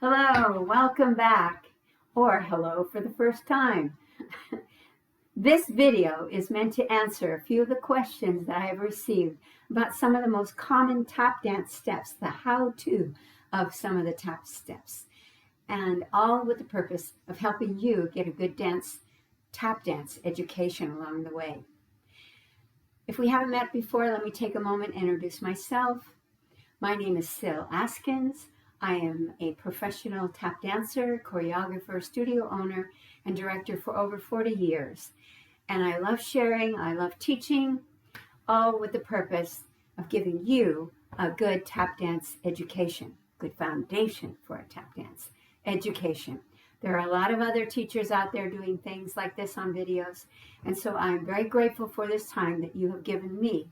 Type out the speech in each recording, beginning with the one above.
Hello, welcome back, or hello for the first time. This video is meant to answer a few of the questions that I have received about some of the most common tap dance steps, the how-to of some of the tap steps, and all with the purpose of helping you get a good tap dance education along the way. If we haven't met before, let me take a moment and introduce myself. My name is Sil Askins. I am a professional tap dancer, choreographer, studio owner, and director for over 40 years. And I love sharing, I love teaching, all with the purpose of giving you a good tap dance education, good foundation for a tap dance education. There are a lot of other teachers out there doing things like this on videos, and so I'm very grateful for this time that you have given me,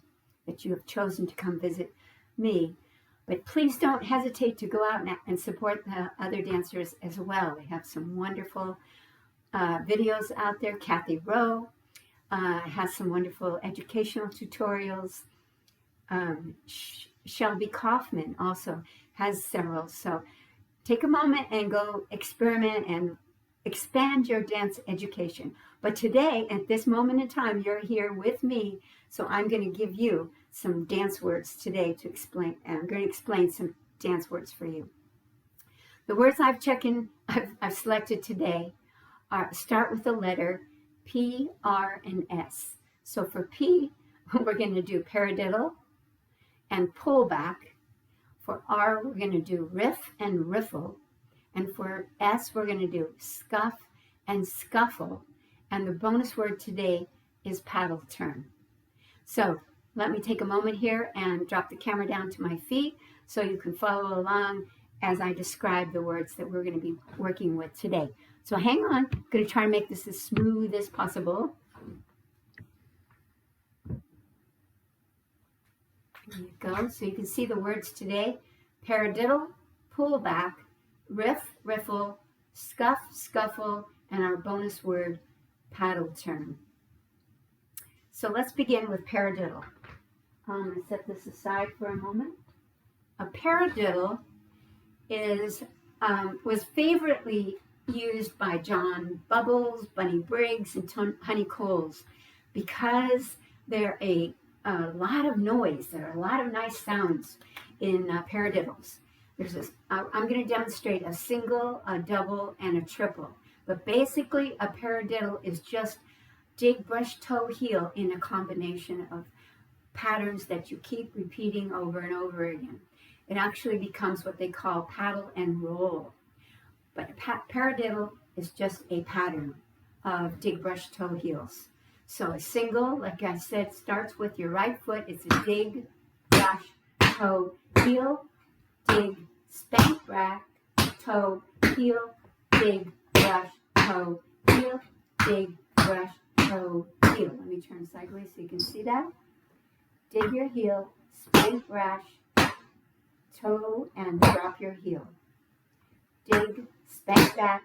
that you have chosen to come visit me. But please don't hesitate to go out and support the other dancers as well. They have some wonderful videos out there. Kathy Rowe has some wonderful educational tutorials. Shelby Kaufman also has several. So take a moment and go experiment and expand your dance education. But today, at this moment in time, you're here with me, so I'm going to give you some dance words today to explain. I'm going to explain some dance words for you. The words I've selected today start with the letter P, R, and S. So for P, we're going to do paradiddle and pull back. For R, we're going to do riff and riffle. And for S, we're going to do scuff and scuffle. And the bonus word today is paddle turn. So let me take a moment here and drop the camera down to my feet so you can follow along as I describe the words that we're going to be working with today. So hang on, I'm going to try and make this as smooth as possible. There you go. So you can see the words today: paradiddle, pull back, riff, riffle, scuff, scuffle, and our bonus word, paddle turn. So let's begin with paradiddle. I'm going to set this aside for a moment. A paradiddle was favorably used by John Bubbles, Bunny Briggs, and Honey Coles because they're a lot of noise. There are a lot of nice sounds in paradiddles. I'm going to demonstrate a single, a double, and a triple. But basically, a paradiddle is just dig, brush, toe, heel in a combination of patterns that you keep repeating over and over again. It actually becomes what they call paddle and roll. But a paradiddle is just a pattern of dig, brush, toe, heels. So a single, like I said, starts with your right foot. It's a dig, brush, toe, heel, dig, spank, back, toe, heel, dig, brush, toe, heel, dig, brush, toe, heel. Let me turn sideways so you can see that. Dig your heel, spank, brush, toe, and drop your heel. Dig, spank back,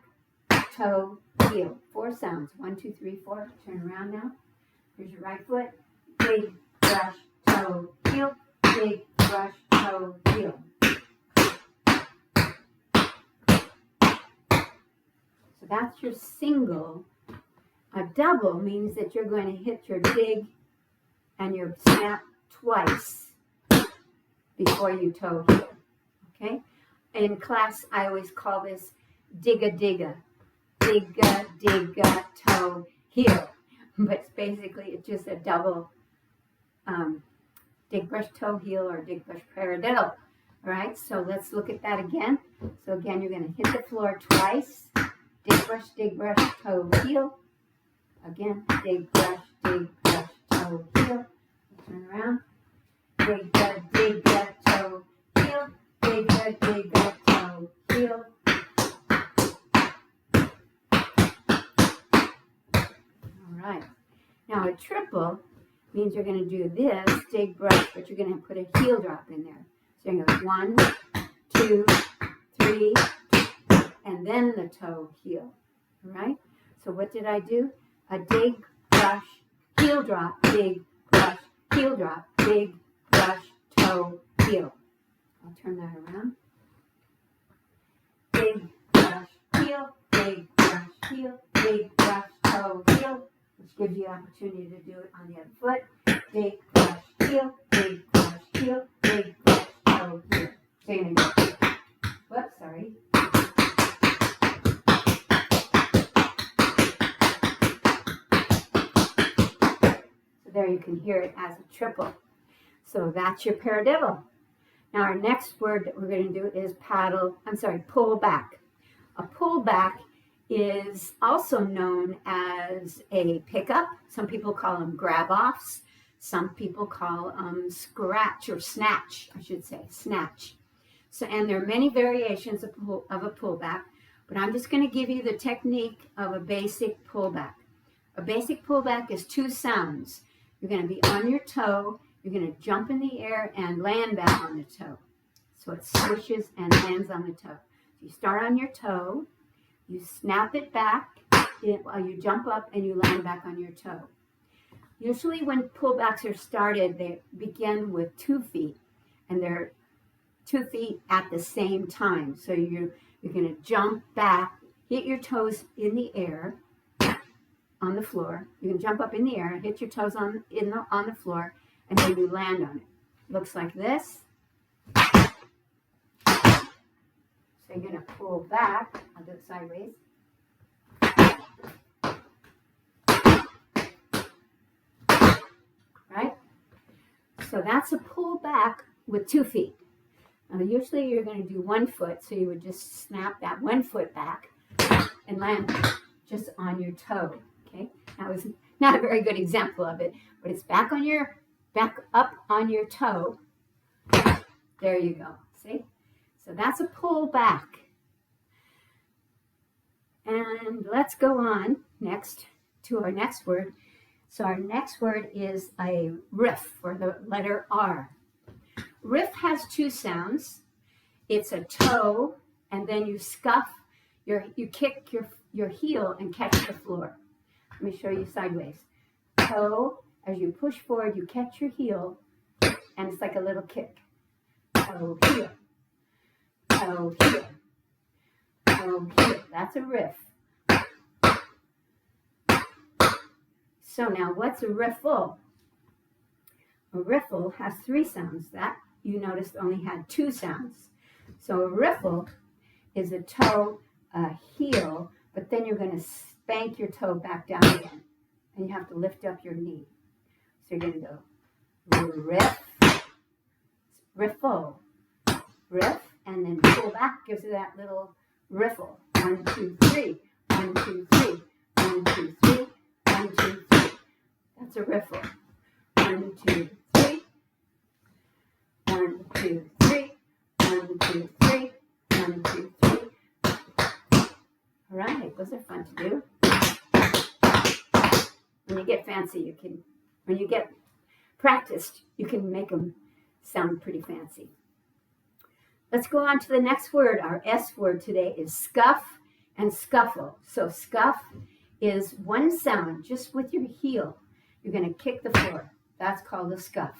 toe, heel. 4 sounds. 1, 2, 3, 4. Turn around now. Here's your right foot. Dig, brush, toe, heel. Dig, brush, toe, heel. So that's your single. A double means that you're going to hit your dig and your snap twice before you toe heel. Okay? In class, I always call this digga digga. Digga digga toe heel. But basically, it's just a double dig brush toe heel or dig brush paradiddle. All right, so let's look at that again. So again, you're going to hit the floor twice. Dig brush, toe, heel. Again, dig brush, toe, heel. Turn around. Digga, toe, heel. Digga, toe, heel. All right. Now a triple means you're going to do this, dig brush, but you're going to put a heel drop in there. So you're going to go 1, 2, 3, and then the toe, heel. All right? So what did I do? A dig, brush, heel drop, dig, brush, heel drop, dig, brush, toe, heel. I'll turn that around. big brush, heel, big brush, toe, heel, which gives you the opportunity to do it on the other foot. Big brush, heel, big brush, heel, big brush, toe, heel. So you're going to go, whoops, sorry. So there you can hear it as a triple. So that's your paradiddle. Now our next word that we're going to do is pull back. A pull back is also known as a pickup. Some people call them grab-offs. Some people call them scratch or snatch, I should say, snatch. So, and there are many variations of a pullback, but I'm just going to give you the technique of a basic pullback. A basic pullback is two sounds. You're going to be on your toe, you're going to jump in the air and land back on the toe. So it swishes and lands on the toe. So you start on your toe, you snap it back while you jump up and you land back on your toe. Usually when pullbacks are started, they begin with 2 feet, and they're 2 feet at the same time. So you're going to jump back, hit your toes in the air on the floor. You can jump up in the air, hit your toes on the floor, and then you land on it. Looks like this. So you're going to pull back. I'll do it sideways. Right? So that's a pull back with 2 feet. Now usually you're going to do 1 foot, so you would just snap that 1 foot back and land just on your toe. Okay? That was not a very good example of it, but it's back up on your toe. There you go. See? So that's a pull back. And let's go on next to our next word. So our next word is a riff, or the letter R. Riff has 2 sounds. It's a toe, and then you scuff, you kick your heel and catch the floor. Let me show you sideways. Toe, as you push forward, you catch your heel, and it's like a little kick. Toe, heel. Toe, heel. Toe, heel. That's a riff. So now, what's a riffle? A riffle has 3 sounds. That, you noticed, only had 2 sounds. So a riffle is a toe, a heel, but then you're going to spank your toe back down again. And you have to lift up your knee. So you're going to go riff, riffle, riff, and then pull back, gives you that little riffle. 1, 2, 3. 1, 2, 3. 1, 2, 3. 1, 2, 3. That's a riffle. 1, 2, 3. 1, 2, 3. 1, 2, 3. 1, 2, 3. All right, those are fun to do. When you get fancy, when you get practiced, you can make them sound pretty fancy. Let's go on to the next word. Our S word today is scuff and scuffle. So scuff is 1 sound, just with your heel. You're going to kick the floor. That's called a scuff.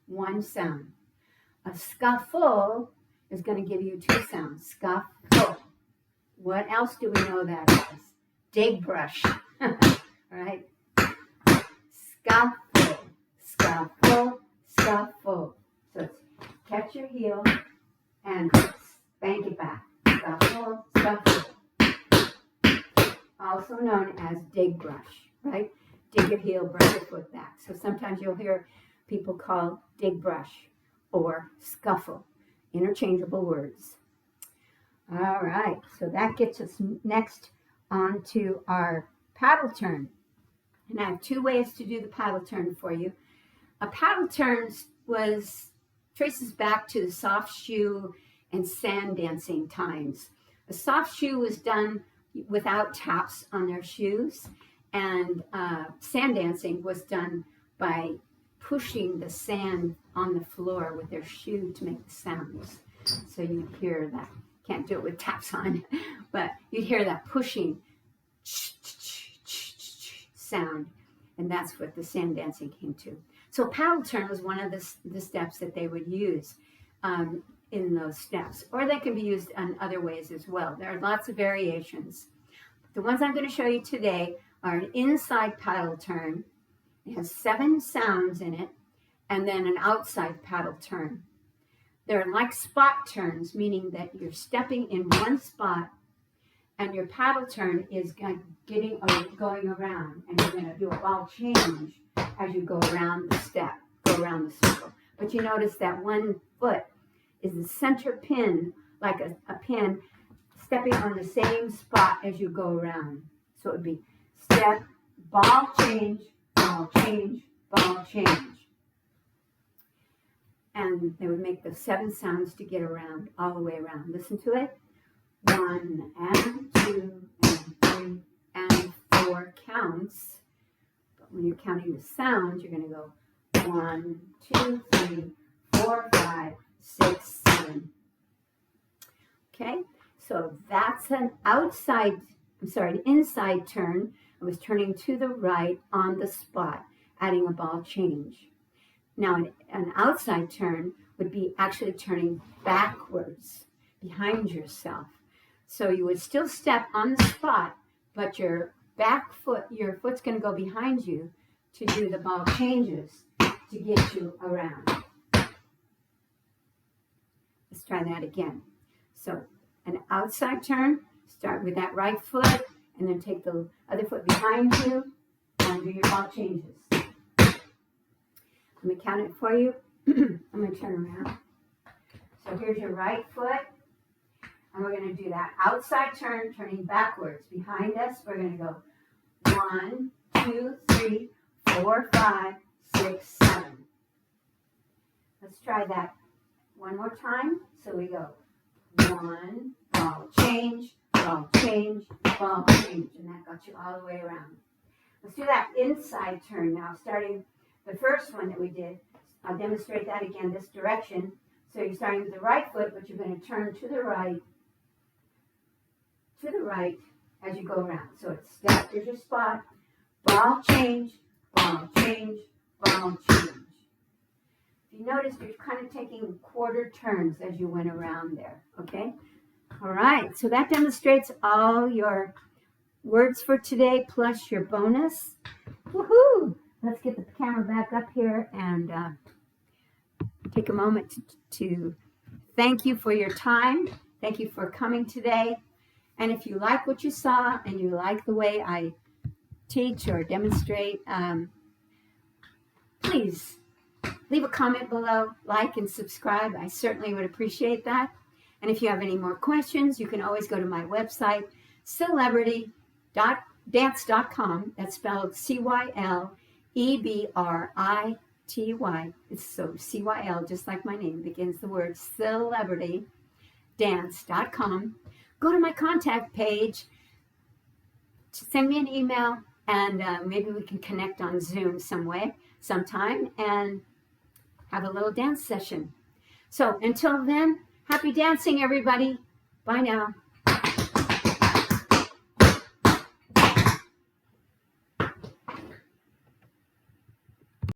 1 sound. A scuffle is going to give you 2 sounds. Scuffle. What else do we know that as? Dig brush. All right? Scuffle. Scuffle. Scuffle. So it's catch your heel and spank it back. Scuffle. Scuffle. Also known as dig brush, right? Dig your heel, brush your foot back. So sometimes you'll hear people call dig brush or scuffle, interchangeable words. All right, so that gets us next on to our paddle turn. And I have 2 ways to do the paddle turn for you. A paddle turn traces back to the soft shoe and sand dancing times. A soft shoe was done without taps on their shoes, and sand dancing was done by pushing the sand on the floor with their shoe to make the sounds. So you'd hear that. Can't do it with taps on, but you'd hear that pushing sound, and that's what the sand dancing came to. So paddle turn was one of the steps that they would use. in those steps, or they can be used in other ways as well. There are lots of variations. The ones I'm going to show you today are an inside paddle turn. It has 7 sounds in it, and then an outside paddle turn. They're like spot turns, meaning that you're stepping in one spot and your paddle turn is going around, and you're going to do a ball change as you go around the step, go around the circle. But you notice that one foot is the center pin, like a pin, stepping on the same spot as you go around. So it would be step, ball change, ball change, ball change. And they would make the 7 sounds to get around, all the way around. Listen to it. 1 and 2 and 3 and 4 counts. But when you're counting the sounds, you're going to go 1, 2, 3, 4, 5, 6, 7. Okay, so that's an inside turn. I was turning to the right on the spot, adding a ball change. Now, an outside turn would be actually turning backwards behind yourself. So you would still step on the spot, but your foot's going to go behind you to do the ball changes to get you around. Let's try that again. So an outside turn, start with that right foot, and then take the other foot behind you and do your ball changes. Let me count it for you. I'm going to turn around. So here's your right foot. And we're going to do that outside turn, turning backwards. Behind us, we're going to go 1, 2, 3, 4, 5, 6, 7. Let's try that one more time. So we go 1, ball change, ball change, ball change. And that got you all the way around. Let's do that inside turn now, starting the first one that we did. I'll demonstrate that again this direction. So you're starting with the right foot, but you're going to turn to the right as you go around. So it's step, there's your spot, ball change, ball change, ball change. If you notice, you're kind of taking quarter turns as you went around there, okay? All right, so that demonstrates all your words for today plus your bonus. Woohoo! Let's get the camera back up here and take a moment to thank you for your time. Thank you for coming today. And if you like what you saw and you like the way I teach or demonstrate, please leave a comment below, like and subscribe. I certainly would appreciate that. And if you have any more questions, you can always go to my website, celebrity.dance.com. That's spelled CYLEBRITY. It's so CYL, just like my name, begins the word celebritydance.com. Go to my contact page, send me an email, and maybe we can connect on Zoom sometime, and have a little dance session. So until then, happy dancing, everybody. Bye now.